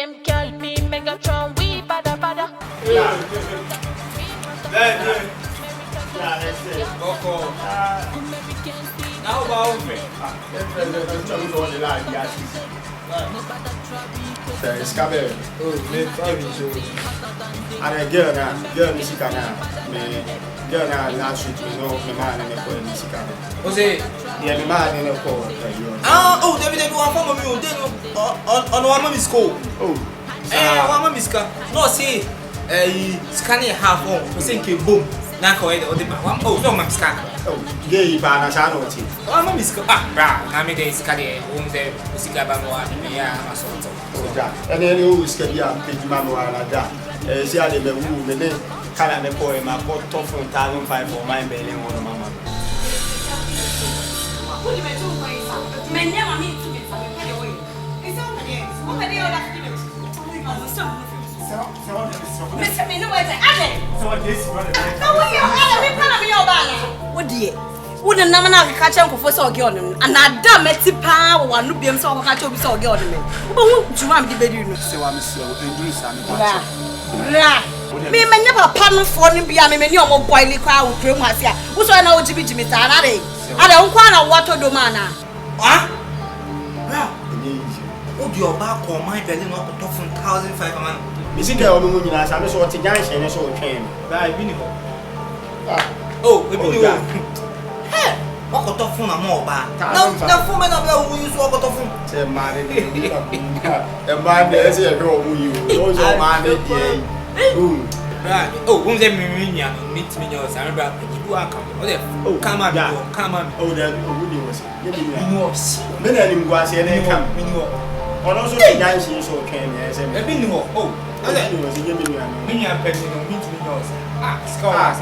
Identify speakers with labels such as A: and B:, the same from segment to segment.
A: Them call me Megatron, we bada bada.
B: Yeah, that's it.
C: Now about me.
B: It's Akabenezer.
C: Oh, me probably so.
B: And a girl now, music now. Me, girl now last week, me man in the call music.
C: What's it?
B: Yeah, me man in the call.
C: Oh, they want from me. On one man is cool.
B: Oh,
C: one man is car. No, see, scanning half on. We think boom. Now go ahead. Oh, no, man, scan.
B: oh, yeah, but I know it.
C: One man is car. I mean, they scanning home there. Music about one. Yeah, I'm so.
B: And then you always get your page mamma like that. See how they be woo, and then can I call him a pot top from 1,500 for my belly on mamma.
D: What do you do for yourself? Men never mean to get from your way. It's all the days. What are they all after you? Mr. Me, no way to add it.
B: So, this one,
D: no way, you're all what do you? Wouldn't Namana catch Uncle for so girl and I damn it, power one to be him so catch up so girl. But won't you want the bedroom?
B: so I'm slow and do something.
D: Me, never partner for him be a many more boiling crowd with Primasia. Who's I know Jimmy Jimmy Tanare? I don't want a water domana.
C: Ah? Oh, your back or my belly not to talk from 1,500.
B: You see, there are women in us, I'm so to dance and so came.
C: By Binny. Oh, hey, what got off from a more bar? No, for men of who use what got off from.
B: Say, man, and my there's a girl who you those are man.
C: Right. Oh, who's a minion? Meet me yours. I remember you come. Oh, come on, come on.
B: Oh, that would was.
C: You know,
B: Many of them was here, they come. Or also, dancing so came as a baby. Oh, that was a minion penny, meet me yours. Ah, scholars.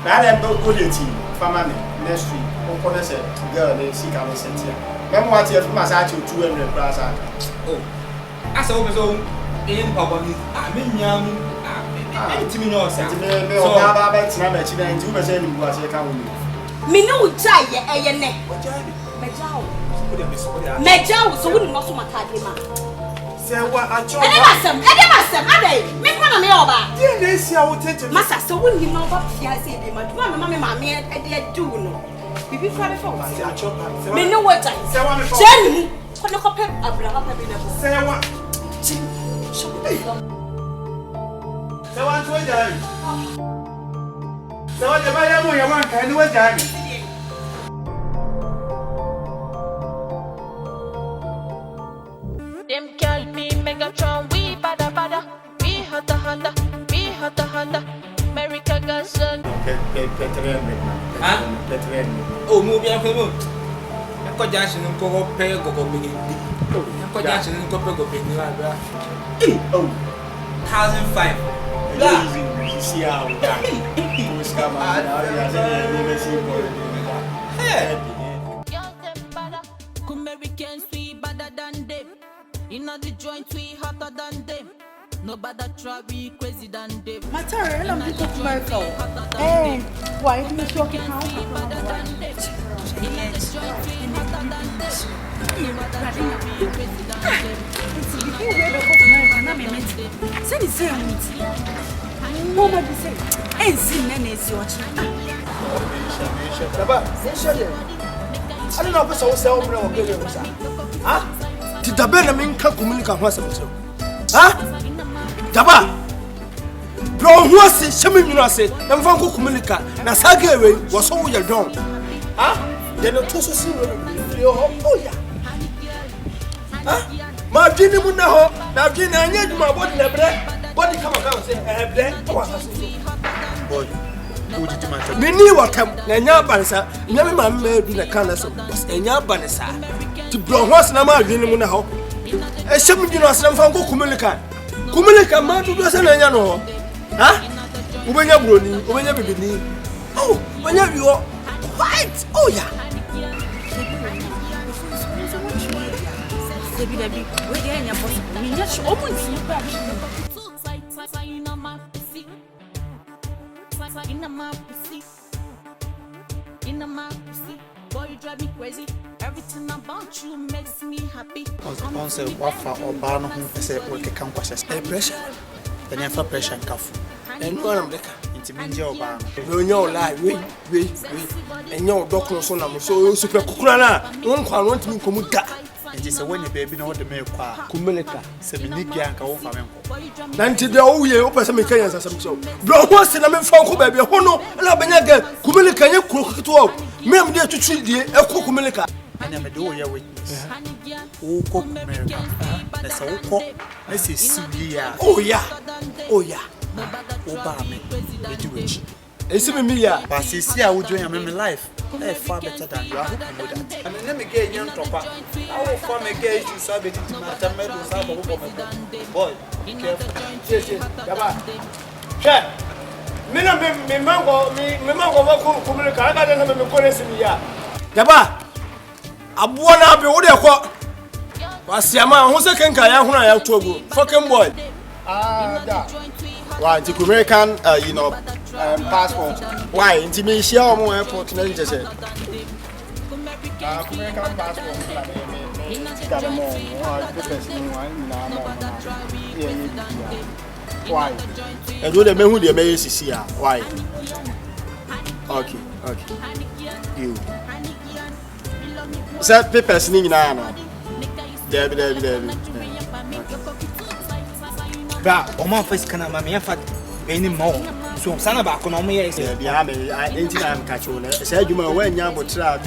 B: That I'm not good at tea. Family, next week. Open said, girl, they see how they sent here. Remember what you have massage you 200 plus.
C: Oh, I saw so in Papa. I mean, young. So,
D: Me no die a neck. Majao, so wouldn't also my cadima.
B: Say what I chose.
D: Me one of me over.
B: Yes, I will take to
D: Massa, so wouldn't you know what I say, mammy, and they do no. Be Friday for me know what I say. Jenny, what a copy of Abraham.
B: Say what? So what was that? So what the buyer you want can was that?
A: Them call me Megatron, we bada bada. We hotta hotta, we hotta hotta. America got son.
C: Oh, move your phone. I got Jackson and go pay go big. I got Jackson and go big.
B: Oh,
C: 1,500.
B: see how we got
A: Americans we better than them. In the joint we hotter than them. No better try we crazy than them.
E: My turn, I'm going to cook my phone. Hey, why are you talking how? Send it say Mama be say, ain't seen any your
F: I don't know if I sell me or give you. Huh? Did the Benjamin come communicate once a month? Huh? Daba! Bro, who was it? Shaman, you know, said, and Van Communica, Nasagaway was all your dome. Huh? Then the Tosso see your home. Oh, yeah. Huh? My Jenny Munaho, now Jenny, I need my body in the bread. Body come and say, I have bread. Boy. Many what come, and your banner, never my maid in the canvas of us, and your banner, to blow once no more, Jenny Munaho. A shaman, you know, some Van Communica. Communica, man, to do as an anno. Huh? When you're brony, when you're baby. Oh, when you are white. Oh, yeah.
E: We're getting a boss. I mean, just almost
A: in my pussy, boy, you drive me crazy. Everything I'm born, about you makes me happy.
G: On say wafa or barno who say work a campus.
F: A pressure.
G: The never pressure and cafu.
F: And one of the
G: Intimidate or barn.
F: no lie, wait. And your doctor son, I'm so super cucurana. One can want me commuta.
G: It is a when you baby know the milk qua.
F: Cumelita.
G: Seminigianka over them.
F: Nanti dia o ye opa se mekanya asam so bro ho se na me fa ko ba bia ho no na banya ga kumelika nye kuro kito o mem dia tutu die ekko kumelika
G: And I'm a do your witness. Oh, cook America. That's a walk. This is Syria.
F: oh yeah
G: Obama. They do it.
F: esi me ya
G: But see, I would do my life. They're far better than you. I hope you know that. And let me get young topper. I will form a gay to sabbath to my tamil. Boy, be careful.
F: yaba che me mango ba ko kumelika aga da na me ko esi me ya yaba abuo na be wo de ko wasiama ho se kenka ya huna ya togo fucking boy
B: Da. Why the American passport? Why into me share on airport na nje say. American passport na me got them all. The person one na mo. Why? And do the men who dey me sisi ah. Why? Okay. You. Set papers ni na no. There.
C: Bra, o man face kana ma me fa any more. So sana ba ko no me yes.
B: Bia me enti na am catch one. Say adwuma we nya abotra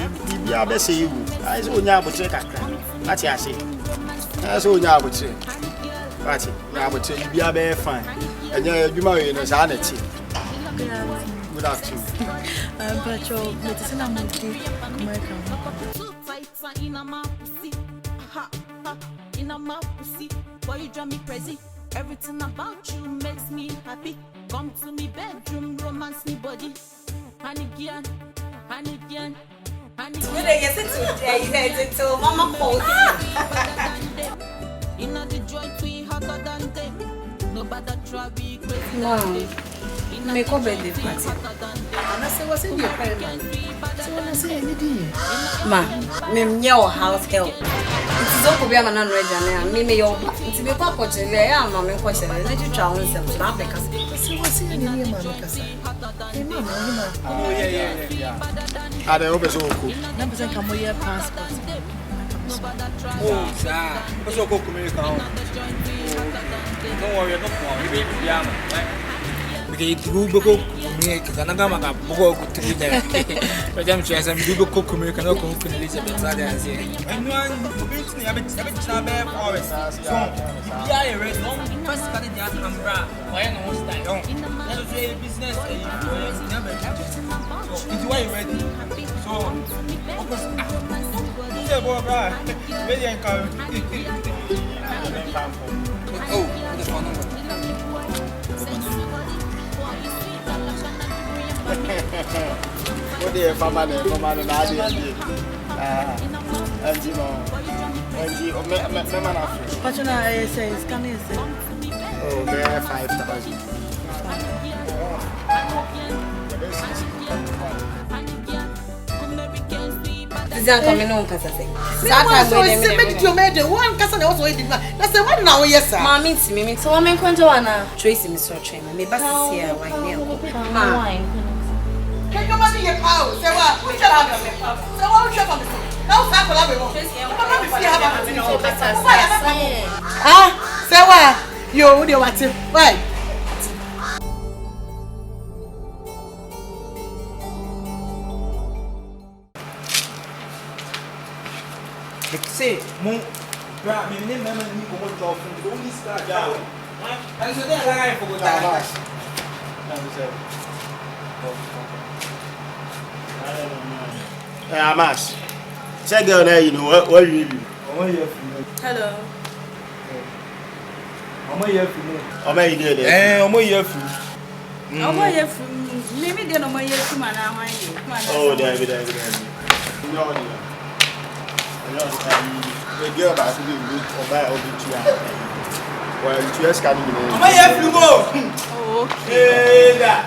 B: bia be say ewu. Ai so nya abotre kakra. Ati ase. Ai so nya abotre. Ati nya abotre bia be fine. Enya adwuma we no sa na ti. Good afternoon.
E: But your medicine I'm American.
A: In my pussy, boy you drive me crazy. Everything about you makes me happy. Come to me bedroom, romance me body. Honey again.
D: When I get it to mama calls.
A: You know the joint we hotter than them. Nobody try be crazy.
D: Mom, make up a difference.
E: And I say, what's in your parent? So when I say anything,
D: Ma, me your house help. It's all to be a man ready. Me your it's be papa to lay a mamma question. Let you try on some stuff because
E: so what's in your mamma?
B: Oh yeah. Are they over so cool?
E: Numbers and come with your passport.
C: Oh, sir. What's your cook America? Don't worry, no problem. You be yam. Because you go me kana maka bogo to be there. But I'm sure some people cook America no cook in Elizabeth and say. And one bit ni abit na be forest. So, yeah, you ready? First cut it down and bra. Why no style? Let's say business and you never. So, it's why you ready. So, focus. Yeah, boy, bra. Ready and come. Oh, that's one number.
B: What the farmer na ade and you know me man afu.
E: But you know, I say, scan it.
B: Oh, there 5,000.
D: Zan come no kasa say.
E: That time when they made you made one kasa na also did. Na say what now yes sir.
D: Ma me so wa men kwanja wana Tracy me so train me ba sisi ya wine ma.
E: Can you money your power? Say what? Which one of them? Say what which one of them? Now start collaborate. Ah, say what? Yo, who dey what? Why?
C: Say, mo, bra, me name mama ni ko mo job from the only star down. And so they lie for go down.
B: Amas. Say girl there, you know what you do.
E: Hello.
C: Omo here for me.
B: Omo you there.
C: Omo here for.
E: Omo here for me dey no mo here for man na wan you.
B: Oh, there. No. The girl that actually would buy all the two. Well, you just can't even.
C: Omo here for go.
E: Oh, okay.
C: Hey, that.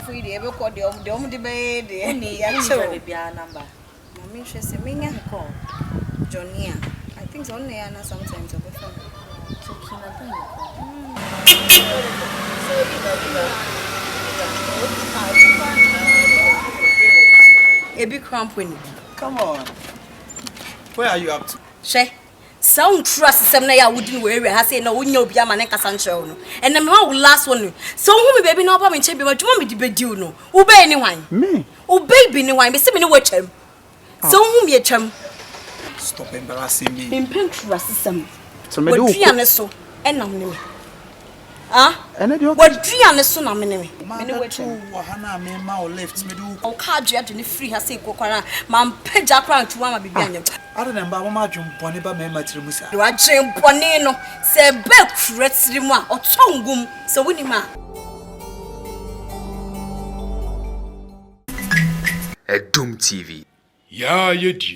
D: Free you be call the bed.
H: Any number.
D: Mommy, she said, me call Johnny. I think only Anna sometimes over phone. A big cramping.
G: Come on. Where are you up to?
D: She sound trust some na wouldn't worry. I say no, we know be a man and Cassancho. And the last one. So, who baby no problem in chamber, but you want me to be due no? Obey anyone.
G: Me?
D: Obey any wine, be similar watch him. So, whom ye chum.
G: Stop embarrassing me.
D: In pink trust some.
G: So, me do.
D: So, and no me. Ah?
G: And I do.
D: What Drian is soon a minute.
G: Many watch Hana, me, my left me do.
D: Oh, card you to free has say, Coquana, Mam Peja crown to one behind him.
G: I don't know about my jump on about me, Musa.
D: You are Jim Bonino, say, Bell Crets Rima or Tongum, so winning ma.
I: Adum TV.
J: Yeah, you do.